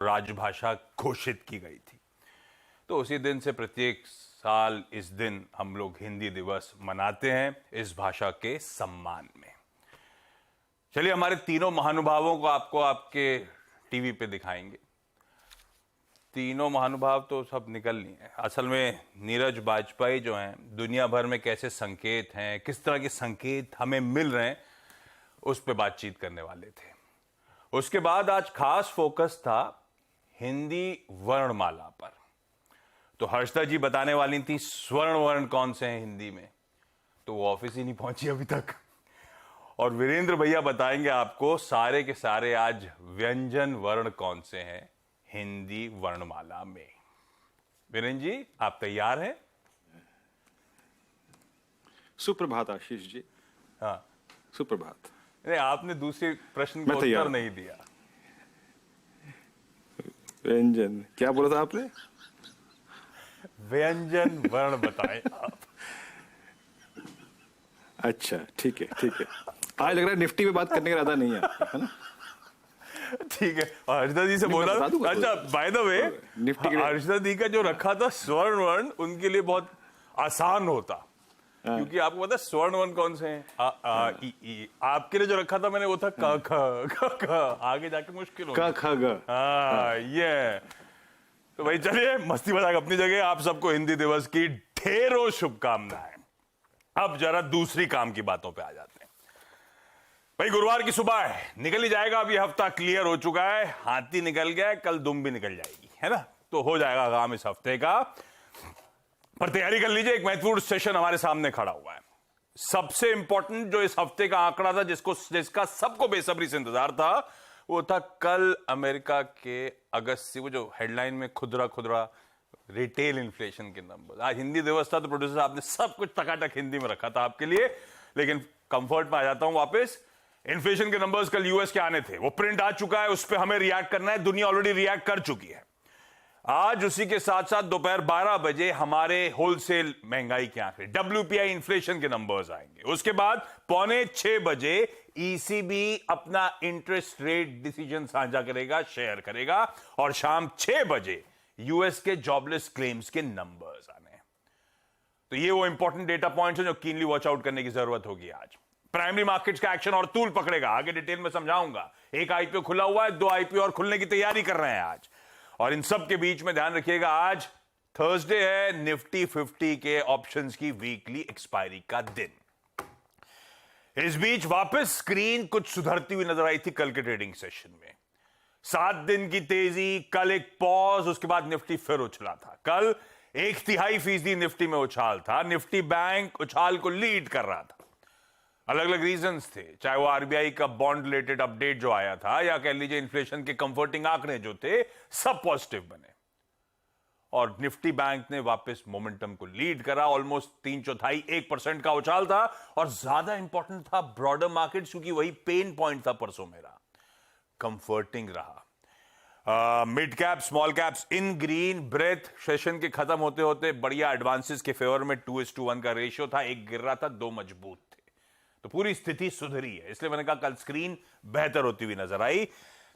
राजभाषा घोषित की गई थी। तो उसी दिन से प्रत्येक साल इस दिन हम लोग हिंदी दिवस मनाते हैं इस भाषा के सम्मान में। चलिए हमारे तीनों महानुभावों को आपको आपके टीवी पे दिखाएंगे। तीनों महानुभाव तो सब निकल नहीं है। असल में नीरज वाजपेयी जो हैं, दुनिया भर में कैसे संकेत हैं, किस तरह के संकेत हमें मिल रहे हैं, उस पर बातचीत करने वाले थे। उसके बाद आज खास फोकस था हिंदी वर्णमाला पर। तो हर्षदा जी बताने वाली थी स्वर्ण वर्ण कौन से हैं हिंदी में, तो वो ऑफिस ही नहीं पहुंची अभी तक। और वीरेंद्र भैया बताएंगे आपको सारे के सारे आज व्यंजन वर्ण कौन से हैं हिंदी वर्णमाला में। वीरेंद्र जी, आप तैयार हैं? सुप्रभात आशीष जी। हाँ, सुप्रभात। नहीं, आपने दूसरे प्रश्न का उत्तर नहीं दिया। व्यंजन क्या बोला था आपने? व्यंजन वर्ण बताएं आप। अच्छा ठीक है ठीक है। आज लग रहा है निफ्टी पे बात करने का इरादा नहीं है ना? ठीक है। हर्षदा जी से बोला, अच्छा बाय द वे हर्षदा जी का जो रखा था स्वर्ण वर्ण उनके लिए बहुत आसान होता, क्योंकि आपको पता है स्वर्ण वर्ण कौन से हैं? आ, आ, ई, ई। आपके लिए जो रखा था मैंने वो था क ख, आगे जाके मुश्किल हो क ख ग। हाँ ये। तो भाई चलिए, मस्ती मजाक अपनी जगह। आप सबको हिंदी दिवस की ढेरों शुभकामनाएं। अब जरा दूसरी काम की बातों पे आ जाते हैं। भाई गुरुवार की सुबह है, निकल ही जाएगा। अब ये हफ्ता क्लियर हो चुका है, हाथी निकल गया है, कल दुम भी निकल जाएगी, है ना? तो हो जाएगा काम इस हफ्ते का। पर तैयारी कर लीजिए, एक महत्वपूर्ण सेशन हमारे सामने खड़ा हुआ है। सबसे इंपॉर्टेंट जो इस हफ्ते का आंकड़ा था, जिसका सबको बेसब्री से इंतजार था, वो था कल अमेरिका के अगस्त से वो जो हेडलाइन में खुदरा रिटेल इन्फ्लेशन के नंबर। आज हिंदी दिवस था तो प्रोड्यूसर साहब ने सब कुछ टकाटक हिंदी में रखा था आपके लिए, लेकिन कंफर्ट में आ जाता हूं वापस। इन्फ्लेशन के नंबर्स कल यूएस के आने थे, वो प्रिंट आ चुका है, उस पर हमें रिएक्ट करना है। दुनिया ऑलरेडी रिएक्ट कर चुकी है। आज उसी के साथ साथ दोपहर 12 बजे हमारे होलसेल महंगाई के आंकड़े WPI इन्फ्लेशन के नंबर्स आएंगे। उसके बाद 5:45 बजे ECB अपना इंटरेस्ट रेट डिसीजन साझा करेगा, शेयर करेगा। और शाम 6 बजे यूएस के जॉबलेस क्लेम्स के नंबर्स आने हैं। तो ये वो इंपॉर्टेंट डेटा पॉइंट्स हैं जो कीनली वॉच आउट करने की जरूरत होगी। आज प्राइमरी मार्केट्स का एक्शन और तूल पकड़ेगा, आगे डिटेल में समझाऊंगा। एक IPO खुला हुआ है, 2 IPO और खुलने की तैयारी कर रहे हैं आज। और इन सब के बीच में ध्यान रखिएगा, आज थर्सडे है, निफ्टी 50 के ऑप्शंस की वीकली एक्सपायरी का दिन। इस बीच वापस स्क्रीन कुछ सुधरती हुई नजर आई थी कल के ट्रेडिंग सेशन में। 7 दिन की तेजी, कल एक पॉज, उसके बाद निफ्टी फिर उछला था। कल 1/3% निफ्टी में उछाल था। निफ्टी बैंक उछाल को लीड कर रहा था। अलग अलग रीजंस थे, चाहे वो RBI का बॉन्ड रिलेटेड अपडेट जो आया था, या कह लीजिए इन्फ्लेशन के कंफर्टिंग आंकड़े जो थे, सब पॉजिटिव बने। और निफ्टी बैंक ने वापस मोमेंटम को लीड करा। ऑलमोस्ट 3/4 1% का उछाल था। और ज्यादा इंपॉर्टेंट था ब्रॉडर मार्केट, क्योंकि वही पेन पॉइंट था परसों मेरा, कंफर्टिंग रहा। Mid cap small caps in green. Breadth session के खत्म होते होते बढ़िया एडवांसेस के फेवर में 2:1 का रेशियो था। एक गिर रहा था, 2 मजबूत थे। तो पूरी स्थिति सुधरी है, इसलिए मैंने कहा कल स्क्रीन बेहतर होती हुई नजर आई।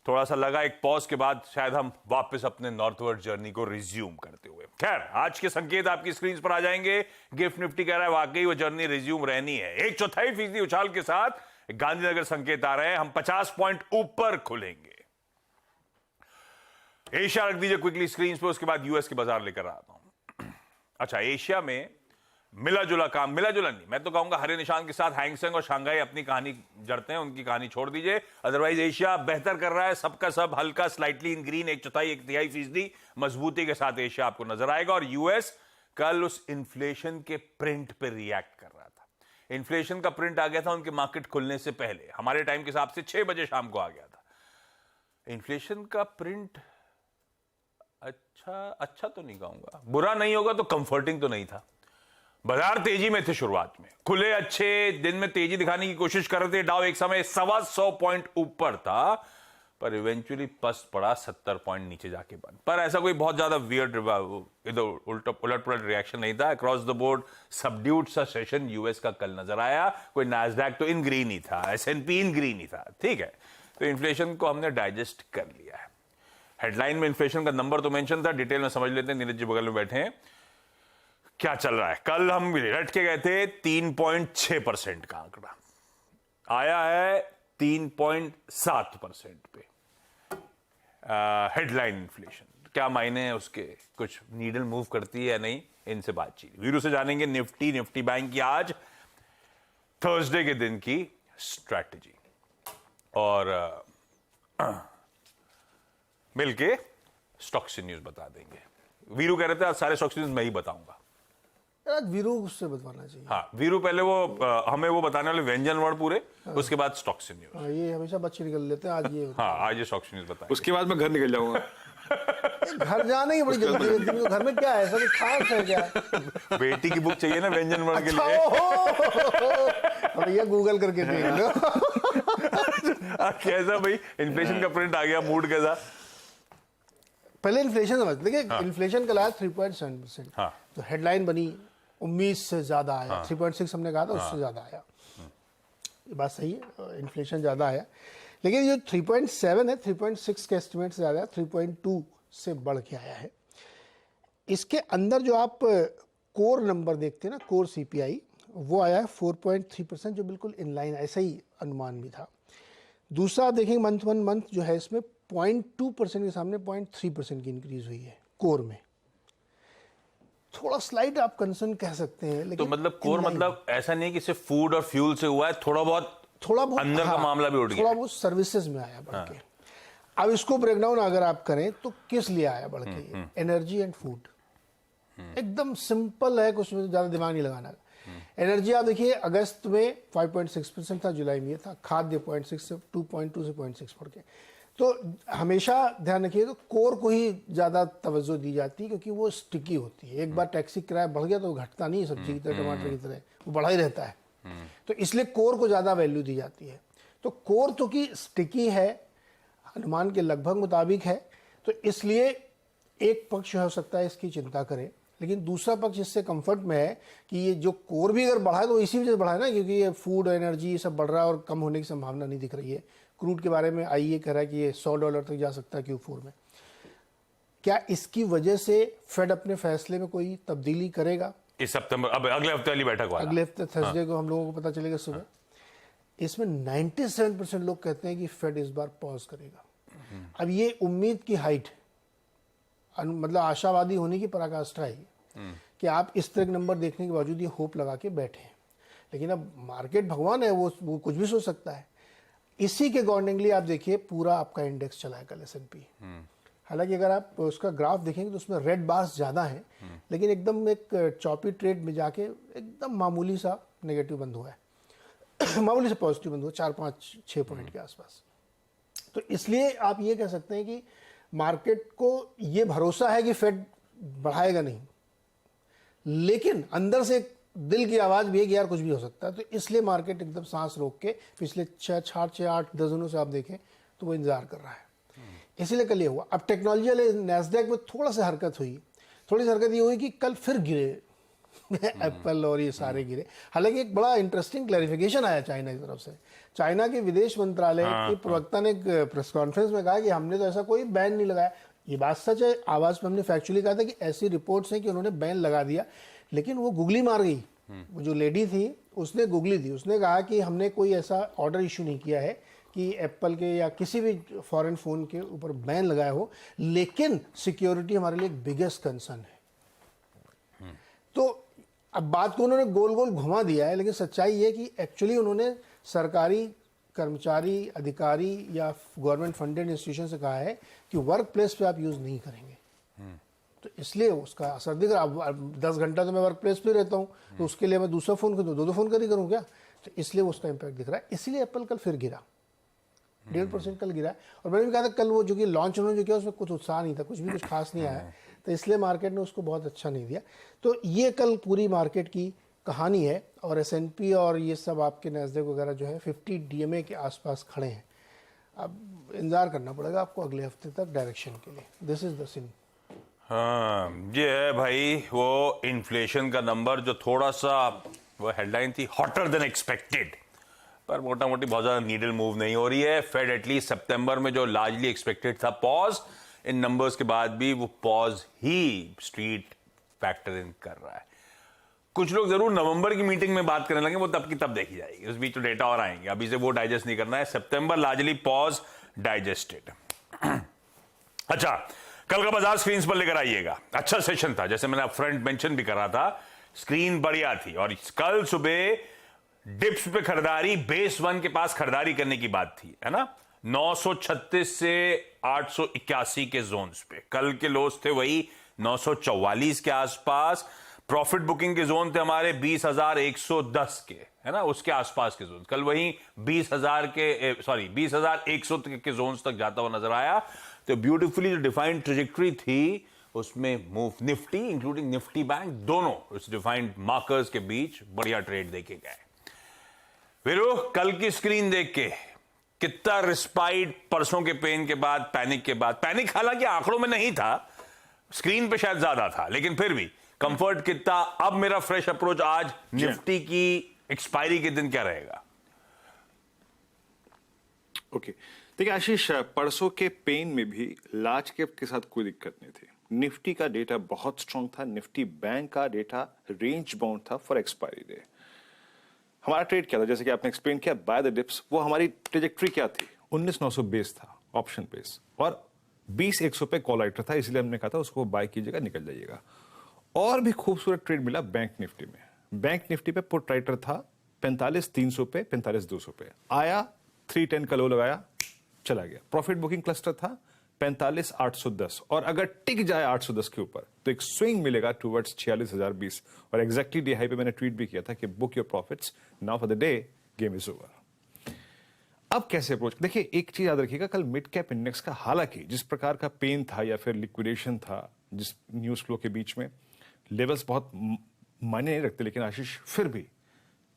थोड़ा सा लगा एक पॉज के बाद शायद हम वापस अपने नॉर्थवर्ड जर्नी को रिज्यूम करते हुए। खैर, आज के संकेत आपकी स्क्रीन पर आ जाएंगे। गिफ्ट निफ्टी कह रहा है वाकई वो जर्नी रिज्यूम रहनी है। 1/4% उछाल के साथ गांधीनगर संकेत आ रहे हैं, हम 50 पॉइंट ऊपर खुलेंगे। एशिया रख दीजिए क्विकली स्क्रीन पर, उसके बाद यूएस के बाजार लेकर आता हूं। अच्छा, एशिया में मिला जुला नहीं, मैं तो कहूंगा हरे निशान के साथ हैंगसेंग और शांघाई अपनी कहानी जड़ते हैं, उनकी कहानी छोड़ दीजिए। अदरवाइज एशिया बेहतर कर रहा है, सबका सब हल्का स्लाइटली इन ग्रीन, 1/4 मजबूती के साथ एशिया आपको नजर आएगा। और यूएस कल उस इन्फ्लेशन के प्रिंट पे रिएक्ट कर रहा था। इन्फ्लेशन का प्रिंट आ गया था उनके मार्केट खुलने से पहले, हमारे टाइम के हिसाब से 6 बजे शाम को आ गया था इन्फ्लेशन का प्रिंट। अच्छा तो नहीं कहूंगा, बुरा नहीं होगा तो कंफर्टिंग तो नहीं था। बाजार तेजी में थे, शुरुआत में खुले अच्छे, दिन में तेजी दिखाने की कोशिश कर रहे थे। डाउ एक समय 125 पॉइंट ऊपर था, पर इवेंचुअली पस्त पड़ा, 70 पॉइंट नीचे जाके बंद। पर ऐसा कोई बहुत ज्यादा वियर्ड इधर उलट पुलट रिएक्शन नहीं था। अक्रॉस द बोर्ड सबड्यूड सा सेशन यूएस का कल नजर आया। कोई नैस्डैक तो इन ग्रीन ही था, S&P इन ग्रीन ही था, ठीक है। तो इन्फ्लेशन को हमने डाइजेस्ट कर लिया है। हेडलाइन में इन्फ्लेशन का नंबर तो मेंशन था, डिटेल में समझ लेते हैं। नीरज जी बगल में बैठे हैं। क्या चल रहा है? कल हम रट के गए थे 3.6% का आंकड़ा, आया है 3.7% पे हेडलाइन इन्फ्लेशन। क्या मायने हैं उसके? कुछ नीडल मूव करती है या नहीं? इनसे बातचीत वीरू से जानेंगे। निफ्टी बैंक की आज थर्सडे के दिन की स्ट्रैटेजी और मिलके स्टॉक्स न्यूज बता देंगे। वीरू कह रहे थे आज सारे स्टॉक्स न्यूज मैं ही बताऊंगा। आज वीरू उससे बतवाना चाहिए। हाँ, वीरू पहले वो हमें वो बताने वाले व्यंजन वर्ड पूरे, उसके बाद स्टॉक्स न्यूज। हाँ, ये हमेशा बच्चे निकल लेते हैं, आज ये हाँ, आज ये स्टॉक्स न्यूज बताएंगे। उसके बाद मैं घर निकल जाऊंगा। घर जाने की बड़ी जल्दी है तुमको। घर में क्या है, ऐसा कुछ खास है क्या? बेटी की बुक चाहिए ना व्यंजन वर्ड के लिए। अब ये गूगल करके देख लो। कैसा भाई इन्फ्लेशन का प्रिंट आ गया, मूड कैसा? पहले इन्फ्लेशन समझ देखिए। इन्फ्लेशन कल आया 3.7%। हाँ। तो हेडलाइन बनी, उम्मीद से ज्यादा आया। 3.6 हमने कहा था, उससे ज्यादा आया। ये बात सही है, इन्फ्लेशन ज्यादा आया। लेकिन जो 3.7 है, 3.6 के एस्टिमेट से ज्यादा, 3.2 से बढ़ के आया है। इसके अंदर जो आप कोर नंबर देखते हैं ना, कोर सीपीआई, वो आया है 4.3%, जो बिल्कुल इनलाइन, ऐसा ही अनुमान भी था। दूसरा देखेंगे मंथ वन मंथ जो है, इसमें 0.2% के सामने 0.3% की इंक्रीज हुई है कोर में। थोड़ा स्लाइड आप कंसर्न कह सकते हैं, लेकिन तो मतलब कोर मतलब ऐसा नहीं कि सिर्फ फूड और फ्यूल से हुआ है, थोड़ा बहुत अंदर का मामला भी उठ गया, थोड़ा बहुत सर्विसेज में आया बढ़ के। अब इसको ब्रेकडाउन अगर आप करें तो किस लिए आया बढ़ के? Energy and food. एकदम सिंपल है, कुछ में ज्यादा दिमाग नहीं लगाना। एनर्जी आप देखिए, अगस्त में 5.6% था, जुलाई में ये था। खाद्य 0.6 से 2.2 से 0.6 बढ़ के। तो हमेशा ध्यान रखिए, तो कोर को ही ज्यादा तवज्जो दी जाती है, क्योंकि वो स्टिकी होती है। एक बार टैक्सी किराया बढ़ गया तो वो घटता नहीं, सब्जी की तरह, टमाटर की तरह, वो बढ़ा ही रहता है। तो इसलिए कोर को ज्यादा वैल्यू दी जाती है। तो कोर तो की स्टिकी है, अनुमान के लगभग मुताबिक है, तो इसलिए एक पक्ष हो सकता है इसकी चिंता करे, लेकिन दूसरा पक्ष इससे कंफर्ट में है कि ये जो कोर भी अगर बढ़ा है तो इसी वजह से बढ़ा है ना, क्योंकि ये फूड, एनर्जी, ये सब बढ़ रहा है और कम होने की संभावना नहीं दिख रही है। क्रूड के बारे में आईईए कह रहा है कि ये $100 तक जा सकता है Q4 में। क्या इसकी वजह से फेड अपने फैसले में कोई तब्दीली करेगा? इस सितंबर, अब अगले हफ्ते वाली बैठक वाला, अगले हफ्ते थर्सडे को हम लोगों को पता चलेगा सुबह। इसमें 97% लोग कहते हैं कि फेड इस बार पॉज करेगा। अब ये उम्मीद की हाइट, मतलब आशावादी होने की पराकाष्ठा है कि आप इस तरह के नंबर देखने के बावजूद ये होप लगा के बैठे हैं। लेकिन अब मार्केट भगवान है, वो कुछ भी सोच सकता है। इसी के अकॉर्डिंगली आप देखिए, पूरा आपका इंडेक्स चला है कल S&P। हालांकि अगर आप उसका ग्राफ देखेंगे तो उसमें रेड बार्स ज़्यादा हैं, लेकिन एकदम एक चॉपी ट्रेड में जाके एकदम मामूली सा नेगेटिव बंद हुआ है। मामूली से पॉजिटिव बंद हुआ, 4-5-6 पॉइंट के आसपास। तो इसलिए आप ये कह सकते हैं कि मार्केट को ये भरोसा है कि फेड बढ़ाएगा नहीं, लेकिन अंदर से दिल की आवाज़ भी है कि यार कुछ भी हो सकता है। तो इसलिए मार्केट एकदम सांस रोक के पिछले 6-8 दर्जनों से आप देखें तो वो इंतजार कर रहा है। इसीलिए कल ये हुआ। अब टेक्नोलॉजी वाले नैस्डैक में थोड़ा सा हरकत हुई। थोड़ी सी हरकत ये हुई कि कल फिर गिरे एप्पल और ये सारे गिरे। हालांकि एक बड़ा इंटरेस्टिंग क्लैरिफिकेशन आया चाइना की तरफ से। चाइना के विदेश मंत्रालय के प्रवक्ता ने एक प्रेस कॉन्फ्रेंस में कहा कि हमने तो ऐसा कोई बैन नहीं लगाया। ये बात सच है, आवाज में हमने फैक्चुअली कहा था कि ऐसी रिपोर्ट्स हैं कि उन्होंने बैन लगा दिया, लेकिन वो गुगली मार गई। वो जो लेडी थी उसने गुगली दी, उसने कहा कि हमने कोई ऐसा ऑर्डर इशू नहीं किया है कि एप्पल के या किसी भी फॉरेन फोन के ऊपर बैन लगाया हो, लेकिन सिक्योरिटी हमारे लिए एक बिगेस्ट कंसर्न है। तो अब बात को उन्होंने गोल गोल घुमा दिया है, लेकिन सच्चाई ये कि एक्चुअली उन्होंने सरकारी कर्मचारी, अधिकारी या गवर्नमेंट फंडेड इंस्टीट्यूशन से कहा है कि वर्क प्लेस पे आप यूज नहीं करेंगे। तो इसलिए उसका असर दिख रहा। अब 10 घंटा तो मैं वर्क प्लेस पे रहता हूँ, तो उसके लिए मैं दूसरा फोन खरीदूँ, दो फोन करूँ क्या? तो इसलिए उसका इम्पैक्ट दिख रहा है। इसलिए एप्पल कल फिर गिरा, 1.5% कल गिरा है। और मैंने भी कहा था कल वो जो कि लॉन्च उन्होंने जो किया उसमें कुछ उत्साह नहीं था, कुछ भी कुछ खास नहीं आया, तो इसलिए मार्केट ने उसको बहुत अच्छा नहीं दिया। तो ये कल पूरी मार्केट की कहानी है। और S&P और ये सब आपके नैस्डैक वगैरह जो है 50 DMA के आसपास खड़े हैं। अब इंतजार करना पड़ेगा आपको अगले हफ्ते तक डायरेक्शन के लिए। This is the scene. हाँ, ये है भाई वो इन्फ्लेशन का नंबर जो थोड़ा सा, वो हेडलाइन थी हॉटर देन एक्सपेक्टेड, पर मोटा मोटी बहुत ज्यादा नीडल मूव नहीं हो रही है। फेड एटलीस्ट सितंबर में जो लार्जली एक्सपेक्टेड था पॉज, इन नंबर्स के बाद भी वो pause he street factor in कर रहा है। कुछ लोग जरूर नवंबर की मीटिंग में बात करने लगे, वो तब की तब देखी जाएगी, उस बीच तो डेटा और आएंगे, अभी से वो डाइजेस्ट नहीं करना है। सितंबर लार्जली पॉज डाइजेस्टेड। अच्छा, कल का बाजार स्क्रीन पर लेकर आइएगा। अच्छा सेशन था, जैसे मैंने अपफ्रंट मेंशन भी करा था, स्क्रीन बढ़िया थी। और कल सुबह डिप्स पे खरीदारी, बेस 1 के पास खरीदारी करने की बात थी, है ना, 936 से 881 के जोन्स पे। कल के लोस थे वही 944 के आसपास। प्रॉफिट बुकिंग के जोन थे हमारे 20,110 के, है ना, उसके आसपास के जोन। कल वही 20,100 के जोन तक जाता हुआ नजर आया। तो ब्यूटीफुली जो डिफाइंड ट्रेजेक्टरी थी उसमें move Nifty including Nifty bank दोनों उस डिफाइंड मार्कर्स के बीच बढ़िया ट्रेड देखे गए। वीरू, कल की स्क्रीन देख के कितना रिस्पाइट परसों के पेन के बाद, पैनिक के बाद। पैनिक हालांकि आंकड़ों में नहीं था, स्क्रीन पे शायद ज्यादा था, लेकिन फिर भी कंफर्ट कितना। अब मेरा फ्रेश अप्रोच आज निफ्टी की एक्सपायरी के दिन क्या रहेगा? ओके, देखिए आशीष, परसों के पेन में भी लार्ज कैप के साथ कोई दिक्कत नहीं थी। निफ्टी का डेटा बहुत स्ट्रांग था। निफ्टी बैंक का डेटा रेंज बाउंड था फॉर एक्सपायरी डे। हमारा ट्रेड क्या था, जैसे कि आपने एक्सप्लेन किया, बाय द डिप्स। वो हमारी ट्रेजेक्टरी क्या थी, 19,900 बेस था, ऑप्शन बेस, और 20,100 पे कॉल राइटर था, इसलिए हमने कहा था उसको बाय कीजिएगा, निकल जाइएगा। और भी खूबसूरत ट्रेड मिला बैंक निफ्टी में। बैंक निफ्टी पे पुट राइटर था 45,300 पे, 45,200 पे आया, 310 का लो लगाया, चला गया। प्रॉफिट बुकिंग क्लस्टर था 45,810, और अगर टिक जाए 810 के ऊपर तो एक स्विंग मिलेगा टुवर्ड्स 46,020। और एग्जैक्टली डे हाई पे मैंने ट्वीट भी किया था कि book your profits now for the day, game is over. अब कैसे अप्रोच, देखिए एक चीज याद रखिएगा, कल मिड कैप इंडेक्स का हालांकि जिस प्रकार का पेन था या फिर लिक्विडेशन था जिस न्यूज फ्लो के बीच में, लेवल्स बहुत मायने नहीं रखते, लेकिन आशीष फिर भी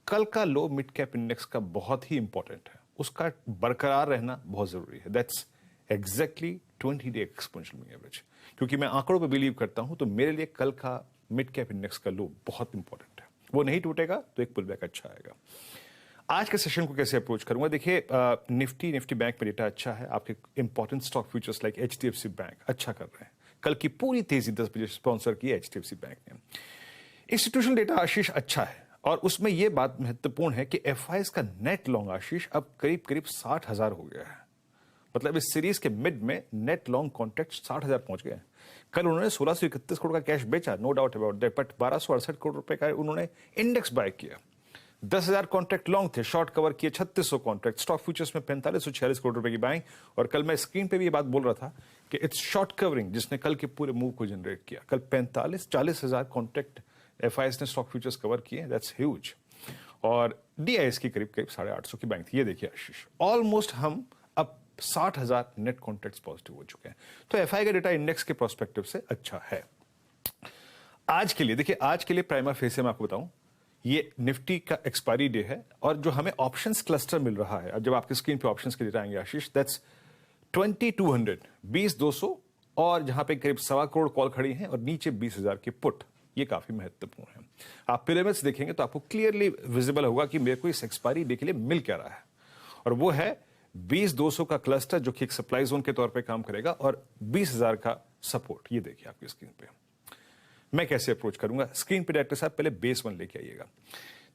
कल का लो मिड कैप इंडेक्स का बहुत ही इंपॉर्टेंट है, उसका बरकरार रहना बहुत जरूरी है। That's exactly 20 day exponential moving average. क्योंकि मैं आंकड़ों पे बिलीव करता हूं, तो मेरे लिए कल का मिड कैप इंडेक्स का लो बहुत इंपॉर्टेंट है। वो नहीं टूटेगा तो एक पुलबैक अच्छा आएगा। आज के सेशन को कैसे अप्रोच करूंगा, देखिए निफ्टी बैंक में डेटा अच्छा है। आपके important stock futures like HDFC bank अच्छा कर रहे हैं। कल की पूरी तेजी 10 बजे स्पॉन्सर की HDFC बैंक ने। इंस्टीट्यूशनल डेटा आशीष अच्छा है, और उसमें यह बात महत्वपूर्ण है कि FIs का नेट लॉन्ग आशीष अब करीब करीब 60,000 हो गया है। मतलब इस सीरीज के मिड में नेट लॉन्ग कॉन्ट्रैक्ट 60,000 पहुंच गए। कल उन्होंने 1631 करोड़ का कैश बेचा, no doubt about that, but 1268 crore रुपए का उन्होंने इंडेक्स बाय किया। 10,000 कॉन्ट्रैक्ट लॉन्ग थे, शॉर्ट कवर किए 3600 कॉन्ट्रैक्ट। स्टॉक फ्यूचर्स में 4546 करोड़ रुपए की बाइंग। और कल मैं स्क्रीन पे भी ये बात बोल रहा था कि इट्स शॉर्ट कवरिंग जिसने कल के पूरे मूव को जनरेट किया। कल 40,000 कॉन्ट्रैक्ट FIs ने स्टॉक फ्यूचर्स कवर किए, दैट्स ह्यूज। और DIs की करीब करीब 850 की बैंक थी। ये देखिए आशीष, ऑलमोस्ट हम अब 60,000 नेट कॉन्ट्रैक्ट्स पॉजिटिव हो चुके हैं। तो FI का डेटा इंडेक्स के प्रोस्पेक्टिव से अच्छा है। आज के लिए देखिए, आज के लिए प्राइमा फेस मैं आपको बताऊं, ये निफ्टी का एक्सपायरी डे है, और जो हमें ऑप्शंस क्लस्टर मिल रहा है, अब जब आपकी स्क्रीन पे ऑप्शंस के डेटा आएंगे आशीष, दैट्स 2200, 20,200, और जहां पे करीब 1.25 करोड़ कॉल खड़ी हैं, और नीचे 20,000 की पुट। ये काफी महत्वपूर्ण है। आप पिरामिड्स देखेंगे तो आपको क्लियरली विजिबल होगा कि मेरे को इस एक्सपायरी डे के लिए मिल क्या रहा है, और वो है 20,200 का क्लस्टर जो कि एक सप्लाई जोन के तौर पे काम करेगा, और 20,000 का सपोर्ट। ये देखिए आपकी स्क्रीन पे। मैं कैसे अप्रोच करूंगा, स्क्रीन पे डायरेक्टर साहब पहले बेस 1 लेके आइएगा।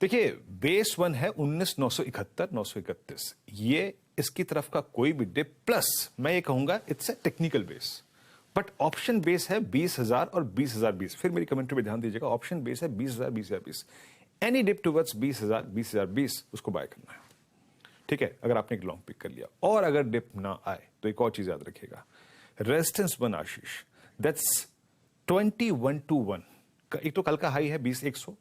देखिए बेस 1 है 19,971, 931। ये इसकी तरफ का कोई भी डिप, प्लस मैं ये कहूंगा it's a technical base, but option base है 20,000 और 20,020। फिर मेरी कमेंट्री पे ध्यान दीजिएगा, ऑप्शन बेस है 20,000, 20,020। एनी डिप टुवर्ड्स 20,000, 20,020 उसको बाय करना है, ठीक है, अगर आपने एक लॉन्ग पिक कर लिया। और अगर डिप ना आए तो एक और चीज याद रखिएगा, रेजिस्टेंस 1 आशीष, दैट्स 2121। एक तो कल का हाई है 20,100,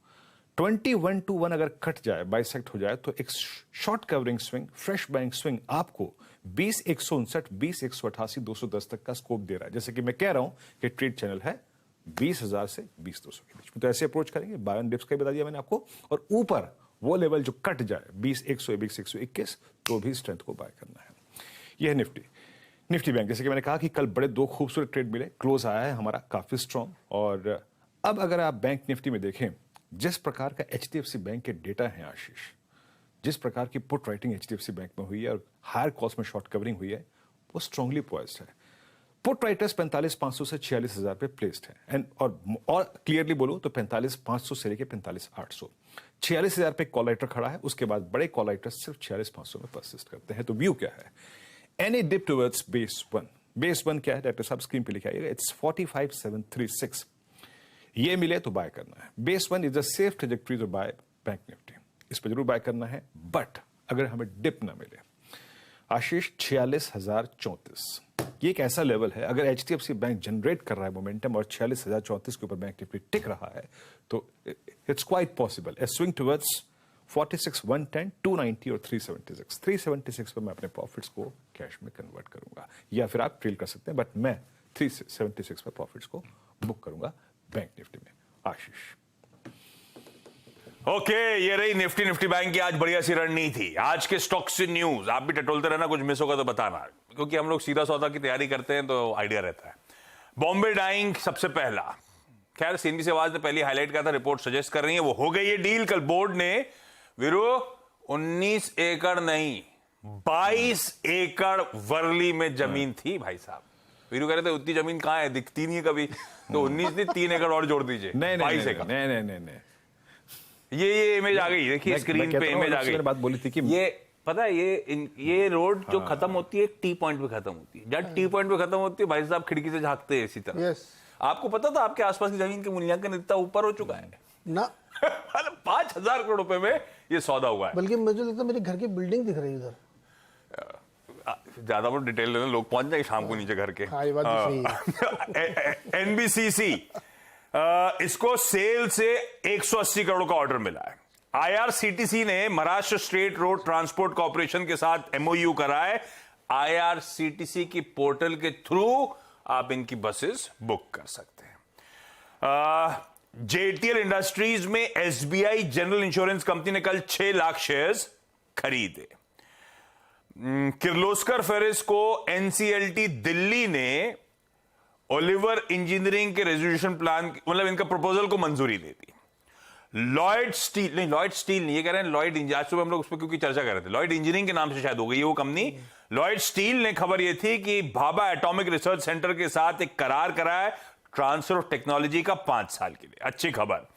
2121 अगर कट जाए, बाइसेक्ट हो जाए, तो एक short covering swing, fresh buying swing आपको 20,159, 20,188, 210 तक का स्कोप दे रहा है। जैसे कि मैं कह रहा हूं कि ट्रेड चैनल है 20,000 से 20,200 के बीच में। तो ऐसे अप्रोच करेंगे। 52 डिप्स का बता दिया मैंने आपको, और ऊपर वो लेवल जो कट जाए 20,100, 20,121, तो भी स्ट्रेंथ को बाय करना है। यह है निफ्टी बैंक। जैसे कि मैंने कहा कि कल बड़े 2 खूबसूरत ट्रेड मिले, क्लोज आया है हमारा काफी स्ट्रॉन्ग। और अब अगर आप बैंक निफ्टी में देखें, जिस प्रकार का HDFC बैंक के डेटा है आशीष, जिस प्रकार की पुट राइटिंग HDFC बैंक में हुई है और हायर कॉस्ट में शॉर्ट कवरिंग हुई है, वो स्ट्रांगली पॉइज्ड है। पुट राइटर्स 45,500 से 46,000 पे प्लेस्ड है एंड और क्लियरली बोलूं तो 45,500 से लेके 45,800, 46,000 पे कॉल राइटर खड़ा है। उसके बाद बड़े कॉल राइटर्स सिर्फ 46,500 में परसिस्ट करते हैं। तो व्यू क्या है? Any dip towards base one क्या है डॉक्टर साहब स्क्रीन पे लिखा है, इट्स 45,736। ये मिले तो बाय करना है। Base one is a safe trajectory to buy bank Nifty, इस पर जरूर बाय करना है। बट अगर हमें डिप ना मिले आशीष 46,034, ये एक ऐसा लेवल है, अगर एचडीएफसी बैंक जनरेट कर रहा है मोमेंटम और 46,034 के ऊपर बैंक निफ्टी टिक रहा है तो it's quite possible A swing towards 46,110, 290 और 376। 376 पर मैं अपने प्रॉफिट्स को कैश में कन्वर्ट करूंगा, या फिर आप ट्रेल कर सकते हैं, बट मैं 376 पर प्रॉफिट्स को बुक करूंगा बैंक निफ्टी में। आशीष ओके, ये रही निफ्टी बैंक की आज बढ़िया सी रणनीति। आज के स्टॉक से न्यूज आप भी टटोलते रहना, कुछ मिस होगा तो बताना, क्योंकि हम लोग सीधा सौदा की तैयारी करते हैं तो आइडिया रहता है। बॉम्बे डाइंग सबसे पहला, खैर सीएनबी से आवाज ने पहली हाईलाइट किया था, रिपोर्ट सजेस्ट कर रही है वो हो गई है डील। कल बोर्ड ने वीरू 19 एकड़ नहीं 22 एकड़ वर्ली में जमीन थी भाई साहब। वीरू कह रहे थे उतनी जमीन कहां है, दिखती नहीं है कभी, तो 19 नहीं 3 एकड़ और जोड़ दीजिए, 22 एकड़। नहीं, ये इमेज आ गई, देखिए स्क्रीन पे इमेज आ गई। बात बोली थी कि ये पता है ये रोड जो खत्म होती है टी पॉइंट पे खत्म होती है, जब टी पॉइंट पे खत्म होती है भाई साहब खिड़की से झांकते हैं इसी तरह। यस, आपको पता था आपके आसपास की जमीन के मूल्यांकन इतना ऊपर हो चुका है ना 5,000 करोड़ रुपए में ये सौदा हुआ है। बल्कि मुझे लगता है मेरे घर की बिल्डिंग दिख रही है उधर। ज्यादा वो डिटेल लेना, लोग पहुंच जाएंगे शाम को नीचे घर के। हाँ, ये बात तो सही है। एनबीसीसी इसको सेल से 180 करोड़ का ऑर्डर मिला है। आईआरसीटीसी ने Maharashtra state road transport corporation के साथ एमओयू करा है। आईआरसीटीसी की पोर्टल के थ्रू आप इनकी बसेस बुक कर सकते हैं। जेटीएल इंडस्ट्रीज में एसबीआई जनरल इंश्योरेंस कंपनी ने कल 6 लाख शेयर्स खरीदे। किर्लोस्कर फेरिस को एनसीएलटी दिल्ली ने ओलिवर इंजीनियरिंग के रेजोल्यूशन प्लान, मतलब इनका प्रपोजल को मंजूरी दे दी। लॉयड स्टील नहीं, ये कह रहे हैं लॉयड, आज सुबह हम लोग उस पर क्योंकि चर्चा कर रहे थे, लॉयड इंजीनियरिंग के नाम से शायद हो गई है वो कंपनी। लॉयड स्टील ने खबर ये थी कि भाभा एटॉमिक रिसर्च सेंटर के साथ एक करार करा है ट्रांसफर ऑफ टेक्नोलॉजी का 5 साल के लिए। अच्छी खबर।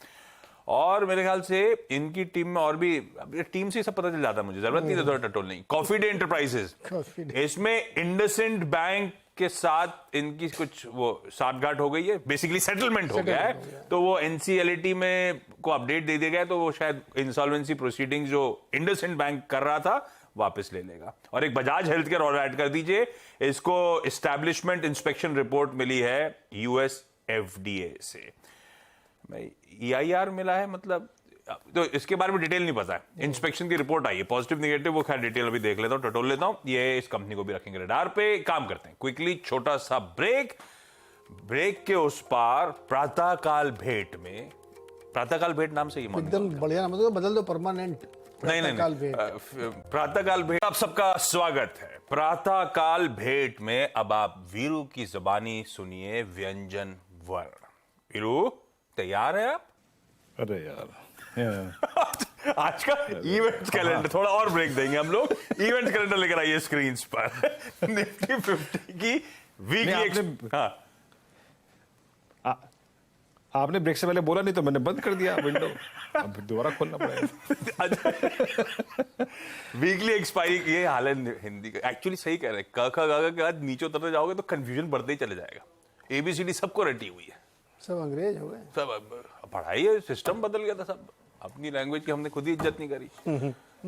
और मेरे ख्याल से इनकी टीम में और भी, टीम से सब पता चल जाता है, मुझे जरूरत नहीं है टटोल नहीं। कॉफी डे एंटरप्राइजेस, इसमें इंडसइंड बैंक के साथ इनकी कुछ वो साठगांठ हो गई है, बेसिकली सेटलमेंट हो गया है। तो वो एनसीएलटी में को अपडेट दे दिया गया, तो वो शायद इंसॉल्वेंसी प्रोसीडिंग जो इंडसइंड बैंक कर रहा था वापस ले लेगा। और एक बजाज हेल्थ केयर और ऐड कर दीजिए, इसको एस्टैब्लिशमेंट इंस्पेक्शन रिपोर्ट मिली है यूएस एफडीए से। EIR मिला है, मतलब तो इसके बारे में डिटेल नहीं पता है। इंस्पेक्शन की रिपोर्ट आई है, पॉजिटिव नेगेटिव, वो खैर डिटेल अभी देख लेता हूं, टटोल लेता हूं। ये इस कंपनी को भी रखेंगे रडार पे। काम करते हैं क्विकली, छोटा सा ब्रेक के उस पार प्रातःकाल भेंट में, प्रातःकाल भेंट नाम से ही एकदम बढ़िया नाम, मतलब बदल दो परमानेंट। नहीं, प्रातःकाल भेंट। आप सबका स्वागत है प्रातःकाल भेंट में। अब आप वीरू की जुबानी सुनिए व्यंजन वर्ण। वीरू तैयार है आप? अरे यार आज का इवेंट कैलेंडर थोड़ा और ब्रेक देंगे हम लोग। इवेंट कैलेंडर लेकर आइए स्क्रीन पर। निफ्टी 50 की वीकली। आपने ब्रेक से पहले बोला नहीं तो मैंने बंद कर दिया विंडो, अब दोबारा खोलना पड़ेगा। वीकली एक्सपायरी, ये हाल है हिंदी का। एक्चुअली सही कह रहे हैं, क ख ग के बाद नीचे उतरते जाओगे तो कंफ्यूजन बढ़ते ही चले जाएगा। ABCD सबको रटी हुई है, सब अंग्रेज हो गए, सब पढ़ाई है, सिस्टम बदल गया था सब। अपनी लैंग्वेज की हमने खुद ही इज्जत नहीं करी।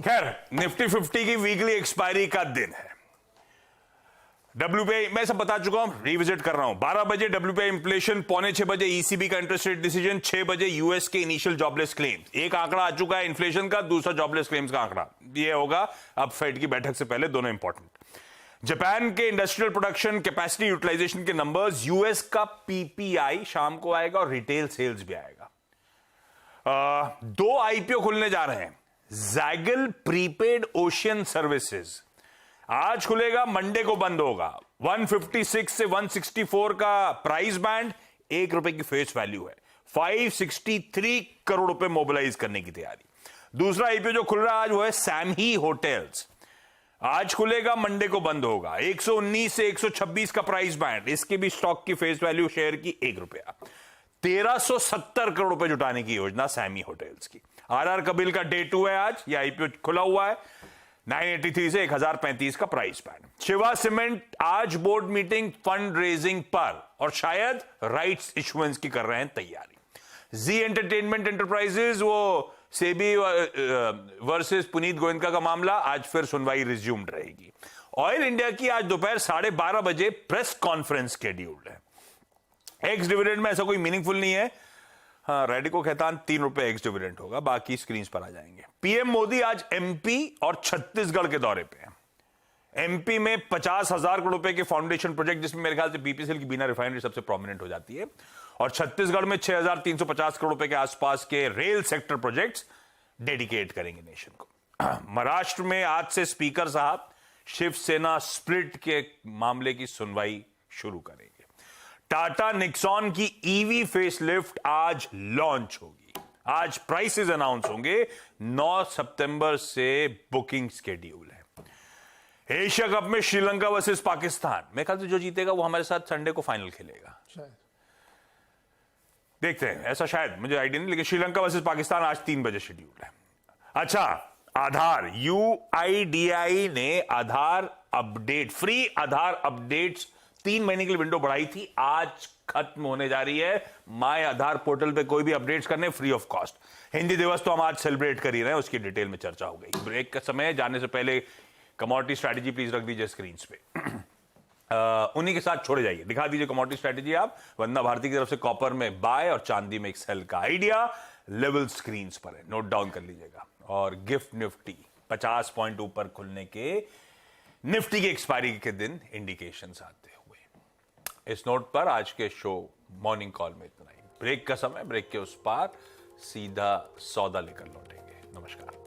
खैर, निफ्टी 50 की वीकली एक्सपायरी का दिन है। WPI मैं सब बता चुका हूं, रिविजिट कर रहा हूं। 12 बजे WPI इन्फ्लेशन, 5:45 बजे ECB का इंटरेस्ट रेट डिसीजन, 6 बजे यूएस के इनिशियल जॉबलेस क्लेम्स। एक आंकड़ा आ चुका है इन्फ्लेशन का, दूसरा जॉबलेस क्लेम्स का आंकड़ा। ये होगा अब फेड की बैठक से पहले, दोनों इंपॉर्टेंट। जापान के इंडस्ट्रियल प्रोडक्शन कैपेसिटी यूटिलाइजेशन के नंबर्स, यूएस का PPI शाम को आएगा और रिटेल सेल्स भी आएगा। 2 IPO खुलने जा रहे हैं। जैगल प्रीपेड ओशियन सर्विसेज आज खुलेगा, मंडे को बंद होगा। 156 से 164 का प्राइस बैंड, ₹1 की फेस वैल्यू है। 563 करोड़ रुपए मोबिलाइज करने की तैयारी। दूसरा IPO जो खुल रहा है आज वो है सैमही होटल्स। आज खुलेगा, मंडे को बंद होगा। 119 से 126 का प्राइस बैंड, इसकी भी स्टॉक की फेस वैल्यू शेयर की ₹1। 1370 करोड़ रुपए जुटाने की योजना सैमी होटल्स की। आरआर कबिल का डे 2 है आज, ये आईपीओ खुला हुआ है। 983 से 1035 का प्राइस बैंड। शिवा सीमेंट आज बोर्ड मीटिंग फंड रेजिंग पर और शायद राइट्स इशुएंस की कर रहे हैं तैयारी। जी एंटरटेनमेंट एंटरप्राइजेज, वो सेबी वर्सेस पुनीत गोयनका का मामला, आज फिर सुनवाई रिज्यूम्ड रहेगी। ऑयल इंडिया की आज दोपहर 12:30 बजे प्रेस कॉन्फ्रेंस शेड्यूल्ड है। एक्स डिविडेंड में ऐसा कोई मीनिंगफुल नहीं है। हाँ, रेडिको खैतान ₹3 एक्स डिविडेंड होगा, बाकी स्क्रीन पर आ जाएंगे। पीएम मोदी आज एमपी और छत्तीसगढ़ के दौरे पे हैं। एमपी में 50,000 करोड़ रुपए के फाउंडेशन प्रोजेक्ट, जिसमें मेरे ख्याल से बीपीसीएल की बीना रिफाइनरी सबसे प्रोमिनेंट हो जाती है, और छत्तीसगढ़ में 6,350 करोड़ रुपए के आसपास के रेल सेक्टर प्रोजेक्ट्स डेडिकेट करेंगे नेशन को। महाराष्ट्र में आज से स्पीकर साहब शिवसेना स्प्लिट के मामले की सुनवाई शुरू करेंगे। टाटा निक्सॉन की ईवी फेसलिफ्ट आज लॉन्च होगी। आज प्राइसेस अनाउंस होंगे। 9 सितंबर से बुकिंग शेड्यूल है। एशिया कप में श्रीलंका वर्सेस पाकिस्तान, मेरे ख्याल से जो जीतेगा वो हमारे साथ संडे को फाइनल खेलेगा, शायद। देखते हैं, ऐसा शायद, मुझे आइडिया नहीं, लेकिन श्रीलंका वर्सेस पाकिस्तान आज 3 बजे शेड्यूल है। अच्छा, आधार, यूआईडीआई ने आधार अपडेट, फ्री आधार अपडेट्स 3 महीने की विंडो बढ़ाई थी, आज खत्म होने जा रही है। माय आधार पोर्टल पे कोई भी अपडेट्स करने फ्री ऑफ कॉस्ट। हिंदी दिवस तो हम आज सेलिब्रेट कर ही रहे हैं, उसकी डिटेल में चर्चा हो गई। ब्रेक का समय, जाने से पहले कमोडिटी स्ट्रैटेजी प्लीज रख दीजिए स्क्रीन पे। उन्हीं के साथ छोड़े जाइए, दिखा दीजिए कमोडिटी स्ट्रैटेजी आप। वंदना भारती की तरफ से कॉपर में बाय और चांदी में एक सेल का आइडिया, लेवल स्क्रीन पर है, नोट डाउन कर लीजिएगा। और गिफ्ट निफ्टी 50 पॉइंट ऊपर खुलने के, निफ्टी की एक्सपायरी के दिन इंडिकेशंस आते हुए। इस नोट पर आज के शो मॉर्निंग कॉल में इतना ही। ब्रेक का समय, ब्रेक के उस पार सीधा सौदा लेकर लौटेंगे। नमस्कार।